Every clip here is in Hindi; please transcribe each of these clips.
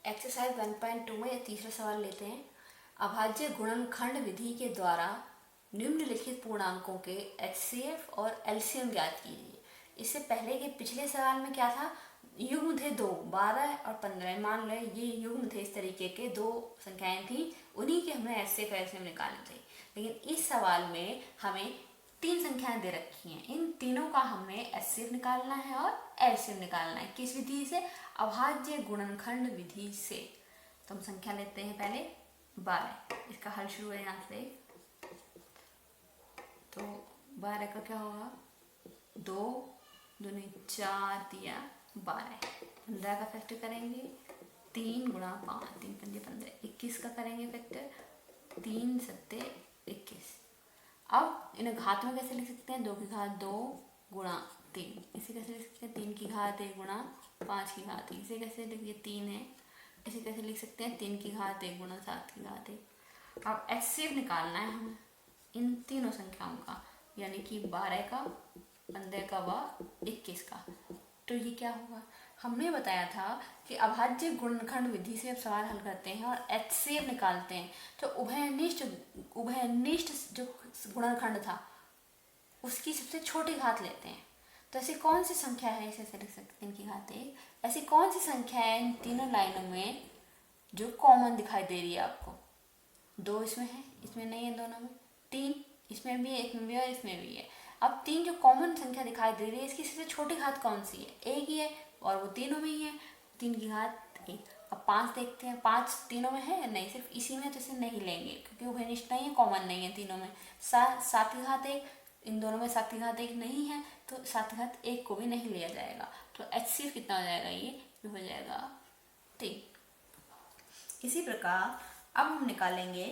एक्सरसाइज 1.2 में तीसरा सवाल लेते हैं। अभाज्य गुणनखंड विधि के द्वारा निम्नलिखित पूर्णांकों के एचसीएफ और एलसीएम ज्ञात कीजिए। इससे पहले के पिछले सवाल में क्या था, युग्म थे दो, 12 और 15। मान लें ये युग्म थे, इस तरीके के दो संख्याएं थी, उन्हीं के हमें एचसीएफ और एलसीएम निकालने थे। लेकिन इस सवाल में हमें तीन संख्याएं दे रखी हैं, इन तीनों का हमें एचसीएफ निकालना है और एलसीएम निकालना है। किस विधि से? अभाज्य गुणनखंड विधि से। तो हम संख्या लेते हैं पहले 12। इसका हल शुरू है यहाँ से। तो 12 का क्या होगा, 2 दूनी 4 दिया 12। 15 का फैक्टर करेंगे 3 गुणा 5, 3 पंजे 15। 21 का करेंगे फैक्टर 3 सत्ते 21। अब इन्हें घात में कैसे लिख सकते हैं, 2 की घात 2 गुणा 3। इसे कैसे लिख सकते हैं, 3 की घात 1 गुणा 5 की घात 1। इसे कैसे लिखिए, 3 है। इसे कैसे लिख सकते हैं, 3 की घात 1 गुणा 7 की घात 1। अब एचसीएफ निकालना है हमें इन तीनों संख्याओं का, यानी कि 12 का, 15 का व 21 का। तो ये क्या होगा, हमने बताया था कि अभाज्य गुणनखंड विधि से अब सवाल हल करते हैं और एचसीएफ निकालते हैं। तो उभयनिष्ठ जो गुणनखंड था उसकी सबसे छोटी घात लेते हैं। तो ऐसी कौन सी संख्या है, इसे ऐसे लिख सकते हैं, इनकी घात 1। ऐसी कौन सी संख्या है इन तीनों लाइनों में जो कॉमन दिखाई दे रही है आपको? 2 इसमें है, इसमें नहीं है, दोनों में 3 इसमें भी है, इसमें भी है और इसमें भी है। अब 3 जो कॉमन संख्या दिखाई दे रही है, इसकी सबसे छोटी घात कौन सी है? 1 ही है और वो तीनों में ही है, 3 की घात 1। अब 5 देखते हैं, 5 तीनों में है? नहीं, सिर्फ इसी में, तो इसे नहीं लेंगे क्योंकि उभयनिष्ठ नहीं है, कॉमन नहीं है तीनों में। 7 की घात 1, इन दोनों में 7 की घात 1 नहीं है, तो 7 की घात 1 को भी नहीं लिया जाएगा। तो एचसीएफ कितना हो जाएगा, ये हो जाएगा 3। इसी प्रकार अब हम निकालेंगे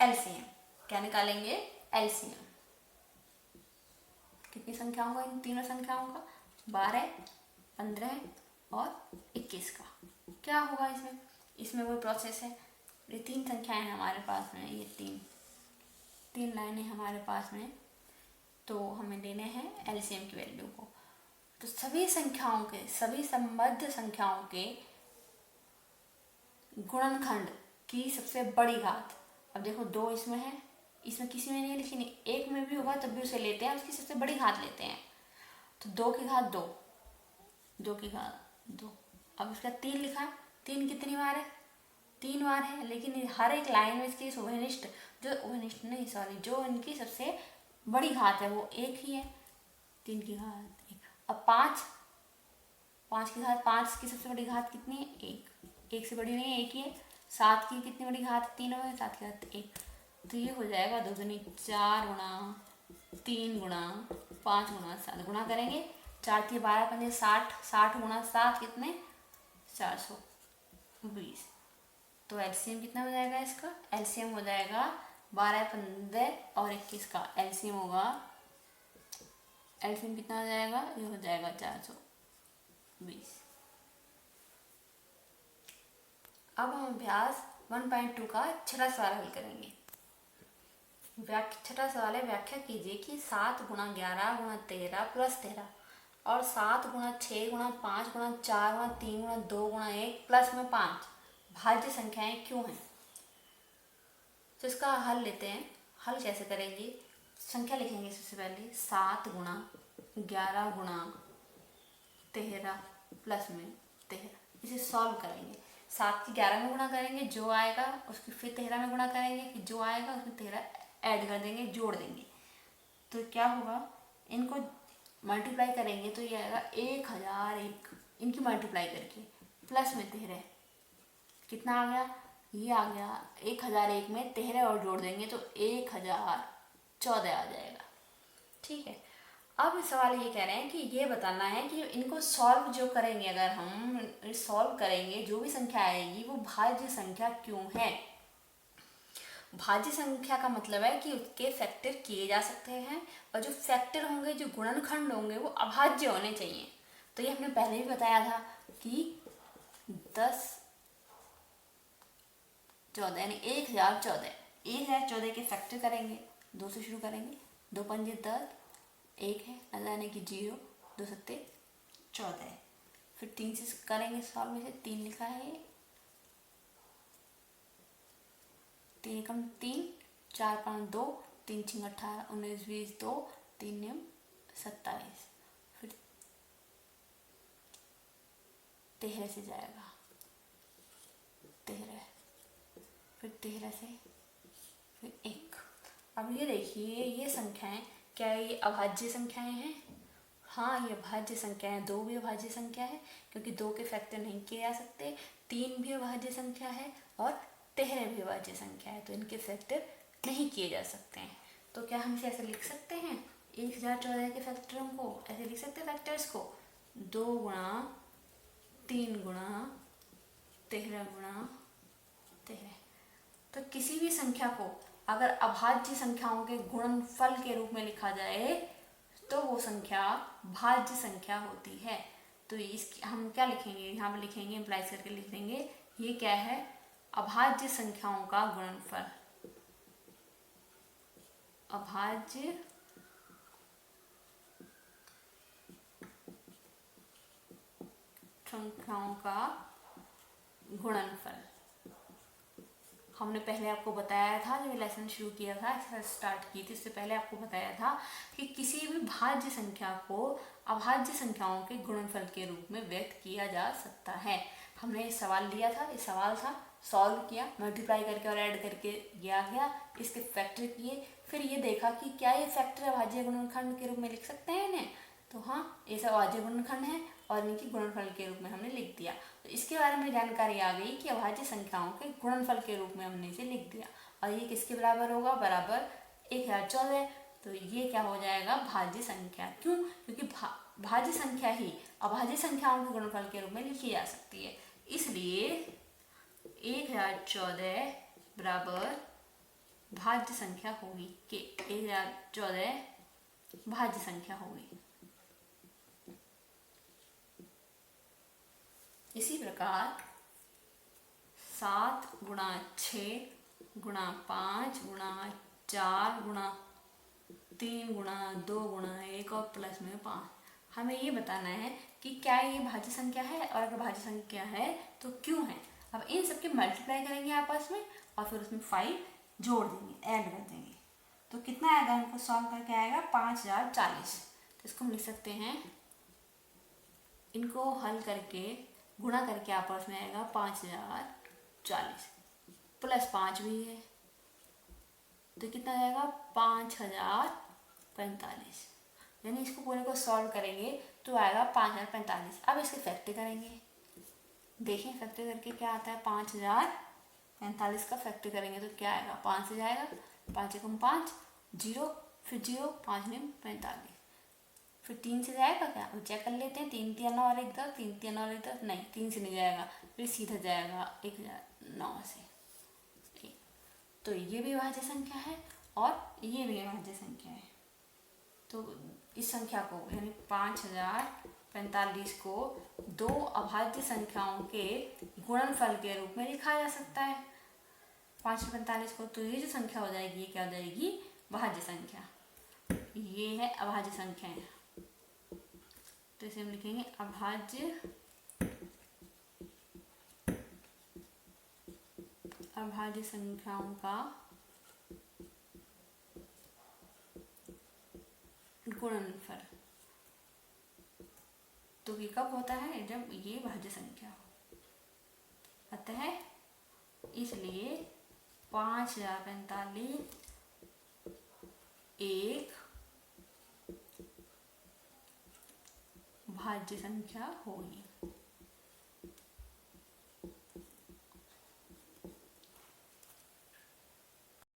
एलसीएम। क्या निकालेंगे? एलसीएम। कितनी संख्याओं का, इन तीनों संख्याओं का? 12, 15 और 21 का। क्या होगा इसमें? इसमें वही प्रोसेस है। ये 3 संख्याएं हमारे पास में, ये तीन लाइनें हमारे पास में, तो हमें लेने हैं एलसीएम की वैल्यू को। तो सभी संख्याओं के, सभी संबद्ध संख्याओं के गुणनखंड की सबसे बड़ी घात। अब देखो 2 इसमें है, इसमें किसी में नहीं है, लेकिन 1 में भी होगा तब भी उसे लेते हैं, उसकी सबसे बड़ी घात लेते हैं। तो 2 की घात 2, 2 की घात 2। अब उसका 3 लिखा, 3 कितनी बार है? 3 बार है, लेकिन हर एक लाइन में इसकी जो इनकी सबसे बड़ी घात है वो 1 ही है, 3 की घात 1। अब 5 की घात 5 की सबसे बड़ी घात कितनी है? 1। 1 से बड़ी नहीं है, 1 ही है। 7 की कितनी बड़ी घात? 3 है, 7 की घात 1। तो ये हो जाएगा 2 दूनी 4 गुणा 3 गुणा 5 गुणा 7। गुणा करेंगे 4 की 12 पंजे 60, 60 गुणा 7 कितने? 420। तो एलसीएम कितना हो जाएगा इसका? एलसीएम हो जाएगा 12, 15 और 21 का एलसीएम होगा, एलसीएम कितना हो जाएगा? ये हो जाएगा 420। अब हम अभ्यास 1.2 का छठा सवाल हल करेंगे। छठा सवाल है, व्याख्या कीजिए कि 7 गुणा 11 गुणा 13 प्लस 13 और 7 गुणा 6 गुणा 5 गुणा 4 गुणा 3 गुणा 2 गुणा 1 प्लस में 5 भाज्य संख्याएं क्यों हैं? तो इसका हल लेते हैं। हल कैसे करेंगे? संख्या लिखेंगे सबसे पहले 7 गुणा 11 गुणा 13 प्लस में 13। इसे सॉल्व करेंगे। 7 की 11 में गुणा करेंगे, जो आएगा उसकी फिर 13 में गुणा करेंगे, फिर जो आएगा उसमें 13 ऐड कर देंगे, जोड़ देंगे। तो क्या होगा, इनको मल्टीप्लाई करेंगे तो ये आएगा 1001, इनकी मल्टीप्लाई करके प्लस में 13 कितना आ गया? ये आ गया 1001 में 13 और जोड़ देंगे तो 1014 आ जाएगा। ठीक है। अब सवाल ये कह रहे हैं कि ये बताना है कि इनको सॉल्व जो करेंगे, अगर हम सॉल्व करेंगे जो भी संख्या आएगी वो भाज्य संख्या क्यों है। भाज्य संख्या का मतलब है कि उसके फैक्टर किए जा सकते हैं और जो फैक्टर होंगे, जो गुणनखंड होंगे वो अभाज्य होने चाहिए। तो ये हमने पहले भी बताया था कि 10 14 यानी 1014 के फैक्टर करेंगे, 2 से शुरू करेंगे, 2 पंजे 10, 1 है यानी कि 0, 2 सत्ते 14। फिर 3 से करेंगे सॉल्व में से, 3 लिखा है 3 एकम 3, 4 5 2, 3 6 18, 19 20 2, 3 9 27, फिर 13 से जाएगा, 13, फिर 13 से फिर 1। अब ये देखिए ये संख्याएं, क्या ये अभाज्य संख्याएं हैं? हाँ, ये अभाज्य संख्या है। 2 भी अभाज्य संख्या है क्योंकि 2 के फैक्टर नहीं किए जा सकते। 3 भी अभाज्य संख्या है और 13 भी अभाज्य संख्या है, तो इनके फैक्टर नहीं किए जा सकते हैं। तो क्या हम इसे ऐसे लिख सकते हैं? 1014 के फैक्टरों को ऐसे लिख सकते हैं, फैक्टर्स को 2 गुणा 3 गुणा 13 गुणा 13। तो किसी भी संख्या को अगर अभाज्य संख्याओं के गुणनफल के रूप में लिखा जाए तो वो संख्या भाज्य संख्या होती है। तो इसकी हम क्या लिखेंगे, यहाँ पे लिखेंगे, इम्प्लाइज करके लिख देंगे, ये क्या है? अभाज्य संख्याओं का गुणनफल। अभाज्य संख्याओं का गुणनफल। हमने पहले आपको बताया था, जब लेसन शुरू किया था, स्टार्ट की थी, इससे पहले आपको बताया था कि किसी भी भाज्य संख्या को अभाज्य संख्याओं के गुणनफल के रूप में व्यक्त किया जा सकता है। हमने ये सवाल लिया था, ये सवाल था, सॉल्व किया, मल्टीप्लाई करके और ऐड करके गया, इसके फैक्टर किए, फिर ये देखा कि क्या ये फैक्टर अभाज्य गुणनखंड के रूप में लिख सकते हैं इन्हें। तो हाँ, ये सब अभाज्य गुणनखंड है और इनकी गुणनफल के रूप में हमने लिख दिया। तो इसके बारे में जानकारी आ गई कि अभाज्य संख्याओं के गुणनफल के रूप में हमने इसे लिख दिया। और ये किसके बराबर होगा? बराबर 1014। तो ये क्या हो जाएगा? भाज्य संख्या। क्यों? क्योंकि भाज्य संख्या ही अभाज्य संख्याओं के गुणनफल के रूप में लिखी जा सकती है, इसलिए 1014 बराबर भाज्य संख्या होगी कि 1014 भाज्य संख्या होगी। इसी प्रकार 7 गुणा 6 गुणा 5 गुणा 4 गुणा 3 गुणा 2 गुणा 1 और प्लस में 5, हमें ये बताना है कि क्या ये भाज्य संख्या है, और अगर भाज्य संख्या है तो क्यों है। अब इन सबके मल्टीप्लाई करेंगे आपस में और फिर उसमें 5 जोड़ देंगे, ऐड कर देंगे, तो कितना आएगा? हमको सॉल्व करके आएगा 5040। तो इसको हम लिख सकते हैं, इनको हल करके गुणा करके आपस में आएगा 5040, प्लस 5 भी है, तो कितना आएगा? 5045। यानी इसको पूरे को सॉल्व करेंगे तो आएगा 5045। अब इसके फैक्टर करेंगे, देखें फैक्टर करके क्या आता है। 5045 का फैक्टर करेंगे तो क्या आएगा? 5 से जाएगा, 5 एकम 5, 0, फिर 0, 5 9 45, फिर 3 से जाएगा क्या? अब चेक कर लेते हैं, 3 3 और 1 10, 3 3 और 1 10, नहीं 3 से नहीं जाएगा, फिर सीधा जाएगा 1009 से। तो ये भी भाज्य संख्या है और ये भी भाज्य संख्या है। तो इस संख्या को यानी 5045 को 2 अभाज्य संख्याओं के गुणनफल के रूप में लिखा जा सकता है। 545 को, तो ये जो संख्या हो जाएगी ये क्या हो जाएगी? भाज्य संख्या। ये है अभाज्य संख्याएं, तो इसे हम लिखेंगे अभाज्य संख्याओं का गुणनफल। तो ये कब होता है? जब ये भाज्य संख्या हो। अतः इसलिए 5045 एक भाज्य संख्या होगी।